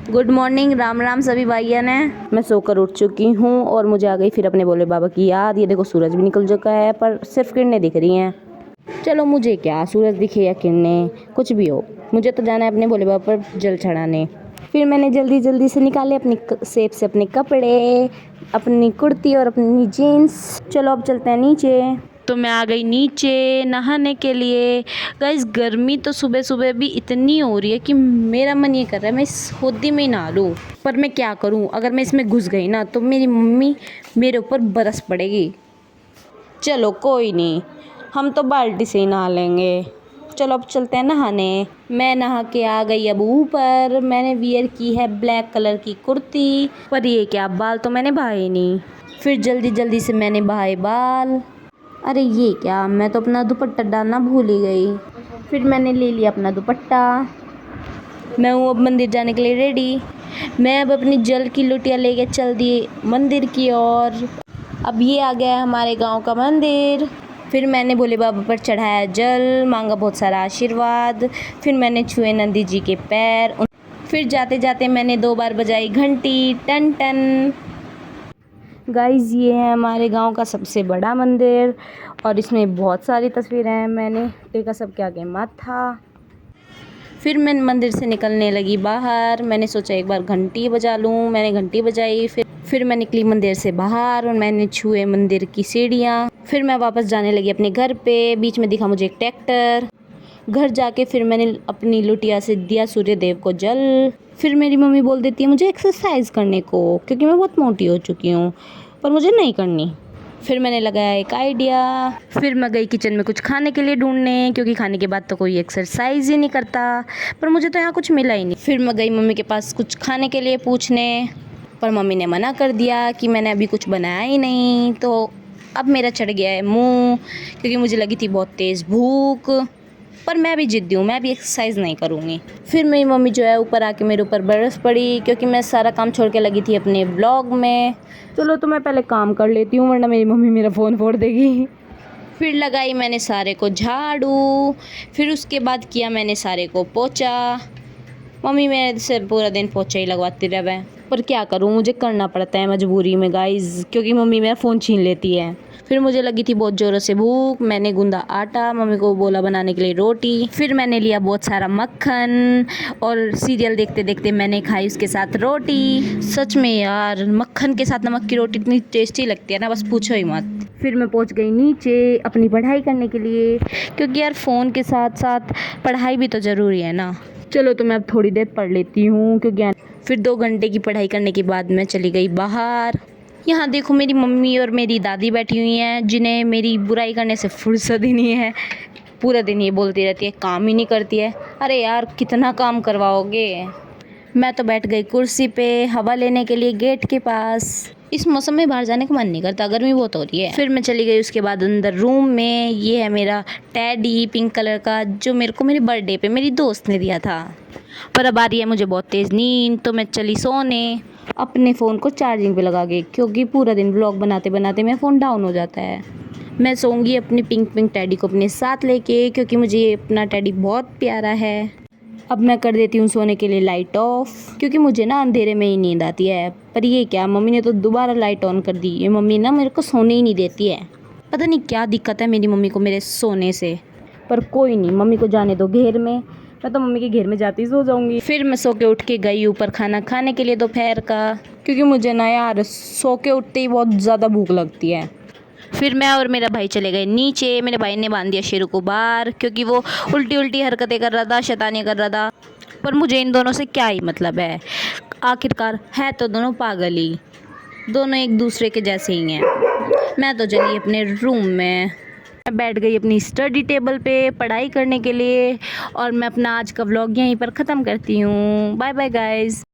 Good morning, Ram Ram सभी भाइयों ने। मैं सोकर उठ चुकी हूँ और मुझे आ गई फिर अपने भोले बाबा की याद। ये देखो सूरज भी निकल चुका है पर सिर्फ किरणें दिख रही हैं। चलो मुझे क्या, सूरज दिखे या किरणें, कुछ भी हो, मुझे तो जाना है अपने भोले बाबा पर जल चढ़ाने। फिर मैंने जल्दी जल्दी से निकाले अपनी सेब से अपने कपड़े, अपनी कुर्ती और अपनी जीन्स। चलो अब चलते हैं नीचे। तो मैं आ गई नीचे नहाने के लिए। गाइस गर्मी तो सुबह सुबह भी इतनी हो रही है कि मेरा मन ये कर रहा है मैं इस होदी में ही नहा लूँ, पर मैं क्या करूँ, अगर मैं इसमें घुस गई ना तो मेरी मम्मी मेरे ऊपर बरस पड़ेगी। चलो कोई नहीं, हम तो बाल्टी से ही नहा लेंगे। चलो अब चलते हैं नहाने। मैं नहा के आ गई अब ऊपर। मैंने वियर की है ब्लैक कलर की कुर्ती, पर ये क्या, बाल तो मैंने बहाए नहीं। फिर जल्दी जल्दी से मैंने बहाए बाल। अरे ये क्या, मैं तो अपना दुपट्टा डालना भूल ही गई। फिर मैंने ले लिया अपना दुपट्टा। मैं हूँ अब मंदिर जाने के लिए रेडी। मैं अब अपनी जल की लोटियाँ लेके चल दी मंदिर की ओर। अब ये आ गया है हमारे गांव का मंदिर। फिर मैंने भोले बाबा पर चढ़ाया जल, मांगा बहुत सारा आशीर्वाद। फिर मैंने छुए नंदी जी के पैर। फिर जाते जाते मैंने 2 बार बजाई घंटी, टन टन। गाइस ये है हमारे गांव का सबसे बड़ा मंदिर और इसमें बहुत सारी तस्वीरें हैं। मैंने टेका सबके आगे माथा। फिर मैं मंदिर से निकलने लगी बाहर। मैंने सोचा एक बार घंटी बजा लूँ। मैंने घंटी बजाई। फिर मैं निकली मंदिर से बाहर और मैंने छुए मंदिर की सीढ़ियाँ। फिर मैं वापस जाने लगी अपने घर पे। बीच में दिखा मुझे एक ट्रैक्टर। घर जाके फिर मैंने अपनी लुटिया से दिया सूर्य देव को जल। फिर मेरी मम्मी बोल देती है मुझे एक्सरसाइज करने को, क्योंकि मैं बहुत मोटी हो चुकी हूँ, पर मुझे नहीं करनी। फिर मैंने लगाया एक आइडिया। फिर मैं गई किचन में कुछ खाने के लिए ढूंढने, क्योंकि खाने के बाद तो कोई एक्सरसाइज ही नहीं करता, पर मुझे तो यहाँ कुछ मिला ही नहीं। फिर मैं गई मम्मी के पास कुछ खाने के लिए पूछने, पर मम्मी ने मना कर दिया कि मैंने अभी कुछ बनाया ही नहीं। तो अब मेरा चढ़ गया है मुँह, क्योंकि मुझे लगी थी बहुत तेज़ भूख। पर मैं भी ज़िद्दी हूँ, मैं भी एक्सरसाइज नहीं करूँगी। फिर मेरी मम्मी जो है ऊपर आके मेरे ऊपर बरस पड़ी, क्योंकि मैं सारा काम छोड़ के लगी थी अपने ब्लॉग में। चलो तो मैं पहले काम कर लेती हूँ, वरना मेरी मम्मी मेरा फ़ोन फोड़ देगी। फिर लगाई मैंने सारे को झाड़ू। फिर उसके बाद किया मैंने सारे को पोछा। मम्मी मेरे से पूरा दिन पोछा ही लगवाती रहे, पर क्या करूँ, मुझे करना पड़ता है मजबूरी में गाइज़, क्योंकि मम्मी मेरा फ़ोन छीन लेती है। फिर मुझे लगी थी बहुत ज़ोरों से भूख। मैंने गूंदा आटा, मम्मी को बोला बनाने के लिए रोटी। फिर मैंने लिया बहुत सारा मक्खन और सीरियल देखते देखते मैंने खाई उसके साथ रोटी। सच में यार, मक्खन के साथ नमक की रोटी इतनी टेस्टी लगती है ना, बस पूछो ही मत। फिर मैं पहुंच गई नीचे अपनी पढ़ाई करने के लिए, क्योंकि यार फ़ोन के साथ साथ पढ़ाई भी तो ज़रूरी है ना। चलो तो मैं अब थोड़ी देर पढ़ लेती हूँ, क्योंकि फिर 2 घंटे की पढ़ाई करने के बाद मैं चली गई बाहर। यहाँ देखो मेरी मम्मी और मेरी दादी बैठी हुई हैं, जिन्हें मेरी बुराई करने से फुर्सत ही नहीं है। पूरा दिन ये बोलती रहती है काम ही नहीं करती है। अरे यार कितना काम करवाओगे। मैं तो बैठ गई कुर्सी पे हवा लेने के लिए गेट के पास। इस मौसम में बाहर जाने का मन नहीं करता, गर्मी बहुत हो रही है। फिर मैं चली गई उसके बाद अंदर रूम में। ये है मेरा टैडी पिंक कलर का, जो मेरे को मेरे बर्थडे पे मेरी दोस्त ने दिया था। पर अब आ रही है मुझे बहुत तेज़ नींद, तो मैं चली सोने अपने फ़ोन को चार्जिंग पे लगा के, क्योंकि पूरा दिन ब्लॉग बनाते बनाते मेरा फ़ोन डाउन हो जाता है। मैं सोऊंगी अपनी पिंक पिंक टैडी को अपने साथ लेके, क्योंकि मुझे ये अपना टैडी बहुत प्यारा है। अब मैं कर देती हूँ सोने के लिए लाइट ऑफ, क्योंकि मुझे ना अंधेरे में ही नींद आती है। पर ये क्या, मम्मी ने तो दोबारा लाइट ऑन कर दी। ये मम्मी ना मेरे को सोने ही नहीं देती है। पता नहीं क्या दिक्कत है मेरी मम्मी को मेरे सोने से। पर कोई नहीं, मम्मी को जाने दो घेर में। मैं तो मम्मी के घेर में जाती सो जाऊंगी। फिर मैं सो के उठ के गई ऊपर खाना खाने के लिए दोपहर का, क्योंकि मुझे ना यार सो के उठते ही बहुत ज़्यादा भूख लगती है। फिर मैं और मेरा भाई चले गए नीचे। मेरे भाई ने बांध दिया शेरू को बाहर, क्योंकि वो उल्टी उल्टी हरकतें कर रहा था, शैतानियाँ कर रहा था। पर मुझे इन दोनों से क्या ही मतलब है, आखिरकार है तो दोनों पागल ही, दोनों एक दूसरे के जैसे ही हैं। मैं तो चली अपने रूम में। मैं बैठ गई अपनी स्टडी टेबल पे पढ़ाई करने के लिए, और मैं अपना आज का व्लॉग यहीं पर ख़त्म करती हूँ। Bye bye guys.